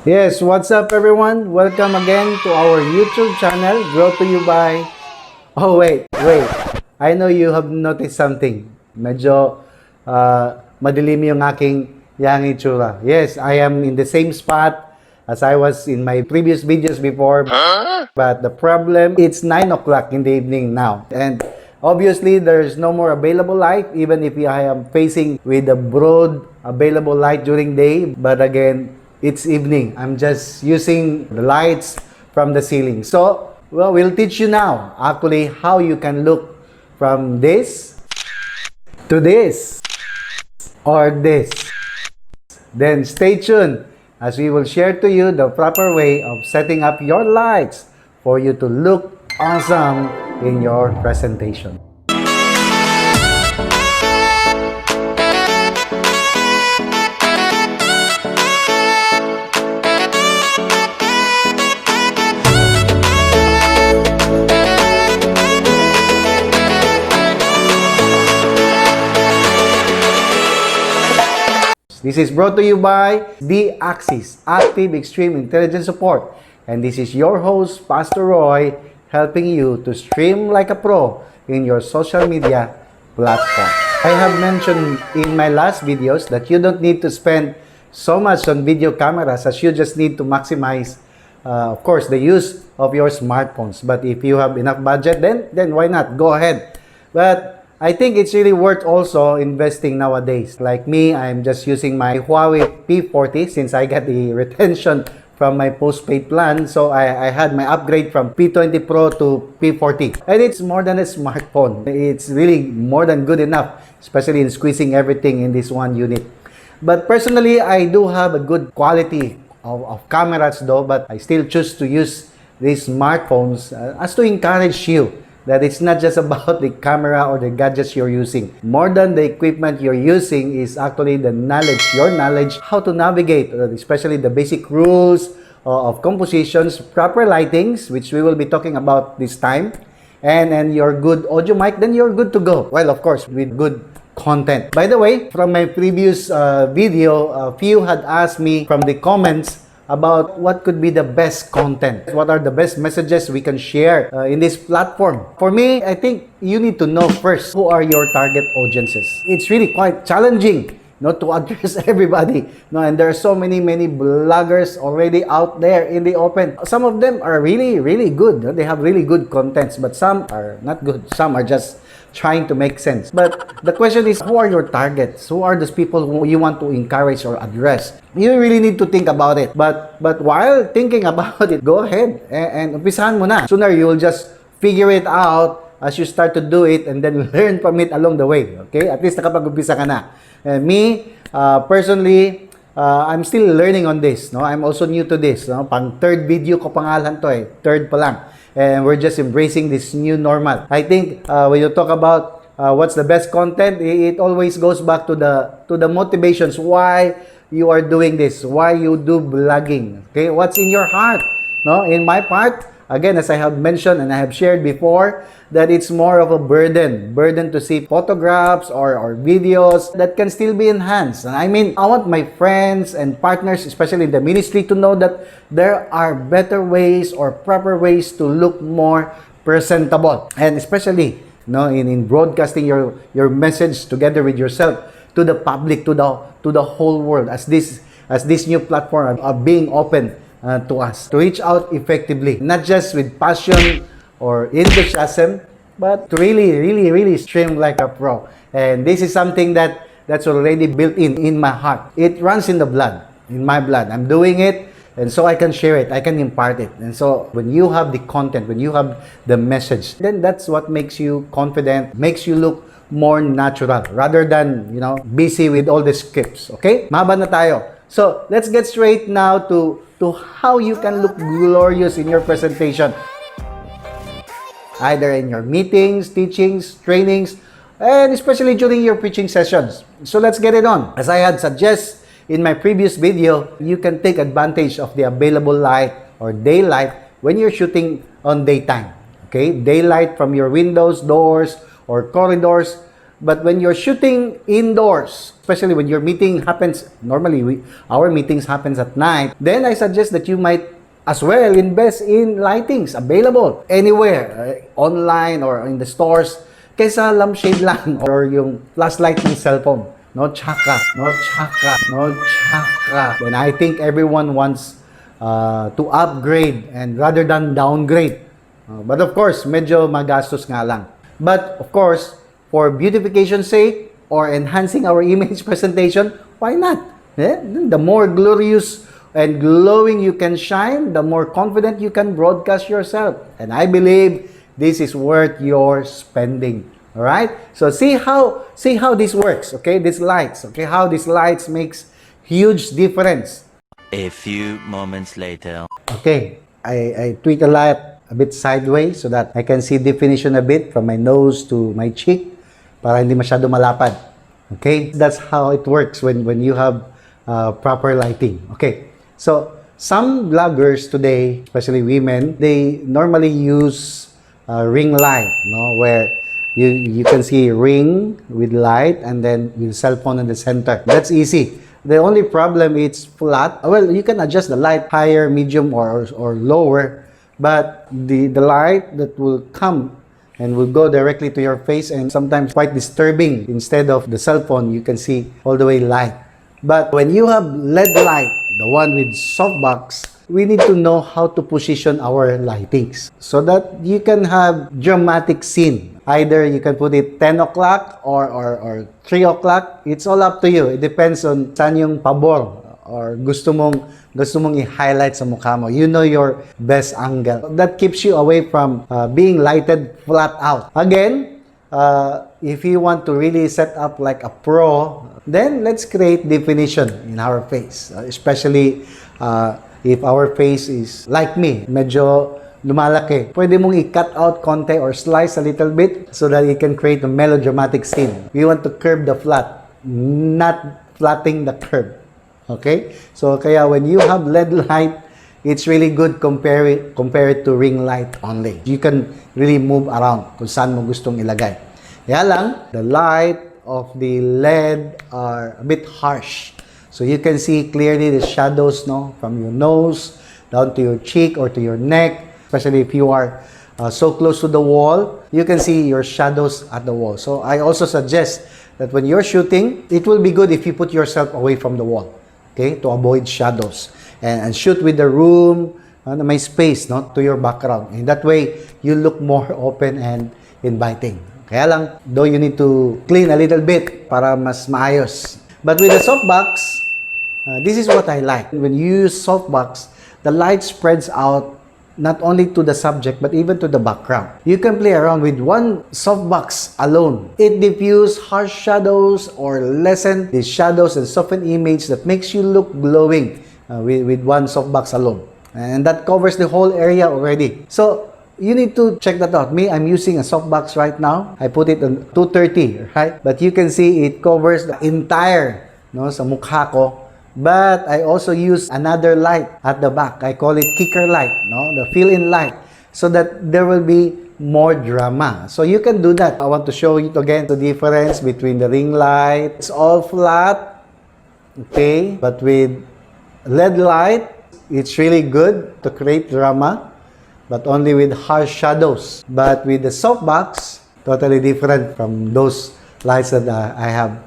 Yes, what's up everyone? Welcome again to our YouTube channel, brought to you by... Oh wait. I know you have noticed something. Medyo madilim yung aking yang itsura. Yes, I am in the same spot as I was in my previous videos before. But the problem, it's 9 o'clock in the evening now. And obviously, there's no more available light, even if I am facing with the broad available light during day. But again, it's evening. I'm just using the lights from the ceiling. So, well, we'll teach you now, actually, how you can look from this to this or this. Then stay tuned as we will share to you the proper way of setting up your lights for you to look awesome in your presentation. This is brought to you by D-Axis, Active Extreme Intelligence Support. And this is your host, Pastor Roy, helping you to stream like a pro in your social media platform. I have mentioned in my last videos that you don't need to spend so much on video cameras, as you just need to maximize, of course, the use of your smartphones. But if you have enough budget, then why not? Go ahead. But I think it's really worth also investing nowadays. Like me, I'm just using my Huawei P40 since I got the retention from my postpaid plan. So I had my upgrade from P20 Pro to P40. And it's more than a smartphone. It's really more than good enough, especially in squeezing everything in this one unit. But personally, I do have a good quality of cameras though, but I still choose to use these smartphones as to encourage you that it's not just about the camera or the gadgets you're using. More than the equipment you're using is actually the knowledge, your knowledge, how to navigate, especially the basic rules of compositions, proper lightings, which we will be talking about this time, and your good audio mic, then you're good to go. Well, of course, with good content. By the way, from my previous video, a few had asked me from the comments about what could be the best content. What are the best messages we can share in this platform? For me, I think you need to know first who are your target audiences. It's really quite challenging not to address everybody. No, and there are so many bloggers already out there in the open. Some of them are really good. They have really good contents, but some are not good. Some are just trying to make sense. But the question is, who are your targets? Who are those people who you want to encourage or address? You really need to think about it. But while thinking about it, go ahead and umpisahan mo na. Sooner you will just figure it out as you start to do it and then learn from it along the way. Okay? At least nakapag-umpisa ka na. Me, personally, I'm still learning on this. No? I'm also new to this. No? Pang third video ko pangalan to eh. Third pa lang. And we're just embracing this new normal. I think when you talk about what's the best content, it always goes back to the motivations why you are doing this, why you do blogging. Okay, what's in your heart? No, in my part, again, as I have mentioned and I have shared before, that it's more of a burden to see photographs or videos that can still be enhanced. And I mean, I want my friends and partners, especially in the ministry, to know that there are better ways or proper ways to look more presentable. And especially, in broadcasting your message together with yourself to the public, to the whole world, as this new platform are being open to us, to reach out effectively, not just with passion or enthusiasm, but to really stream like a pro. And this is something that's already built in my heart. It runs in the blood, in my blood. I'm doing it, and so I can share it, I can impart it. And so when you have the content, when you have the message, then that's what makes you confident, makes you look more natural, rather than, busy with all the scripts. Okay? Mahaba na tayo. So let's get straight now to how you can look glorious in your presentation, either in your meetings, teachings, trainings, and especially during your preaching sessions. So let's get it on. As I had suggested in my previous video, you can take advantage of the available light or daylight when you're shooting on daytime. Okay, daylight from your windows, doors, or corridors But when you're shooting indoors, especially when your meeting happens, normally our meetings happens at night, then I suggest that you might as well invest in lightings available anywhere, online or in the stores, kaysa lampshade lang or yung flashlight ng cellphone. No chaka, no chaka, no chaka. And I think everyone wants to upgrade and rather than downgrade. But of course, medyo magastos nga lang. But of course, for beautification's sake or enhancing our image presentation, why not? The more glorious and glowing you can shine, the more confident you can broadcast yourself. And I believe this is worth your spending. All right? So see how this works, okay? These lights, okay? How these lights makes huge difference. A few moments later. Okay, I tweak a light a bit sideways so that I can see definition a bit from my nose to my cheek para hindi masyado malapad. Okay? That's how it works when you have proper lighting. Okay. So, some vloggers today, especially women, they normally use ring light, no, where you can see ring with light and then with cell phone in the center. That's easy. The only problem is flat. Well, you can adjust the light higher, medium, or lower, but the light that will come and will go directly to your face and sometimes quite disturbing. Instead of the cell phone, you can see all the way light. But when you have LED light, the one with softbox, we need to know how to position our lightings so that you can have dramatic scene. Either you can put it 10 o'clock or 3 o'clock. It's all up to you. It depends on saan yung pabor or gusto mong i-highlight sa mukha mo. You know your best angle. That keeps you away from being lighted flat out. Again, if you want to really set up like a pro, then let's create definition in our face. Especially if our face is like me, medyo lumalaki. Pwede mong i-cut out konti or slice a little bit so that it can create a melodramatic scene. We want to curve the flat, not flatting the curve. Okay? So, kaya when you have LED light, it's really good compare it to ring light only. You can really move around kung saan mo gustong ilagay. Kaya lang, the light of the LED are a bit harsh. So, you can see clearly the shadows, no, from your nose down to your cheek or to your neck. Especially if you are so close to the wall, you can see your shadows at the wall. So I also suggest that when you're shooting, it will be good if you put yourself away from the wall, okay, to avoid shadows. And shoot with the room, may space, no, to your background. In that way, you look more open and inviting. Kaya lang, though you need to clean a little bit para mas maayos. But with the softbox, this is what I like. When you use softbox, the light spreads out not only to the subject but even to the background. You can play around with one softbox alone. It diffuse harsh shadows or lessen the shadows and soften image that makes you look glowing with one softbox alone. And that covers the whole area already. So, you need to check that out. Me, I'm using a softbox right now. I put it on 230, right? But you can see it covers the entire, no, sa mukha ko. But I also use another light at the back. I call it kicker light, no? The fill-in light, so that there will be more drama. So you can do that. I want to show you again the difference between the ring light. It's all flat, okay? But with LED light, it's really good to create drama, but only with harsh shadows. But with the softbox, totally different from those lights that I have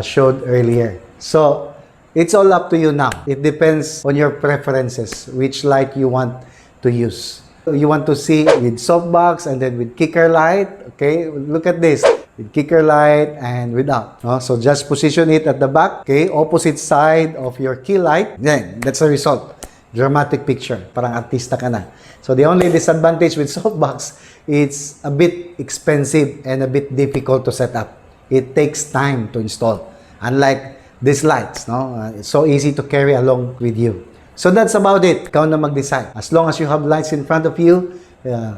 showed earlier. So, it's all up to you now. It depends on your preferences, which light you want to use. You want to see with softbox and then with kicker light. Okay, look at this. With kicker light and without. No? So just position it at the back. Okay, opposite side of your key light. Then, that's the result. Dramatic picture. Parang artista ka na. So the only disadvantage with softbox, it's a bit expensive and a bit difficult to set up. It takes time to install. Unlike these lights, no? It's so easy to carry along with you. So that's about it. Ikaw na mag-decide. As long as you have lights in front of you,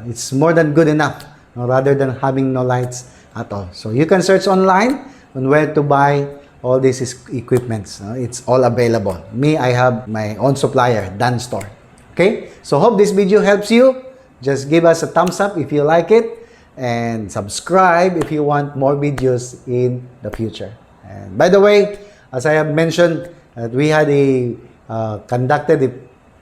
it's more than good enough, no? Rather than having no lights at all. So you can search online on where to buy all these equipments. No? It's all available. Me, I have my own supplier, Dan Store. Okay? So hope this video helps you. Just give us a thumbs up if you like it. and subscribe if you want more videos in the future. And by the way, as I have mentioned, we had conducted a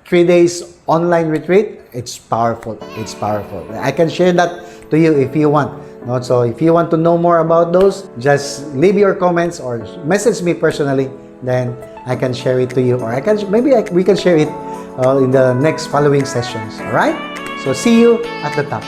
3 days online retreat. It's powerful. It's powerful. I can share that to you if you want. No? So if you want to know more about those, just leave your comments or message me personally. Then I can share it to you, or we can share it in the next following sessions. All right? So see you at the top.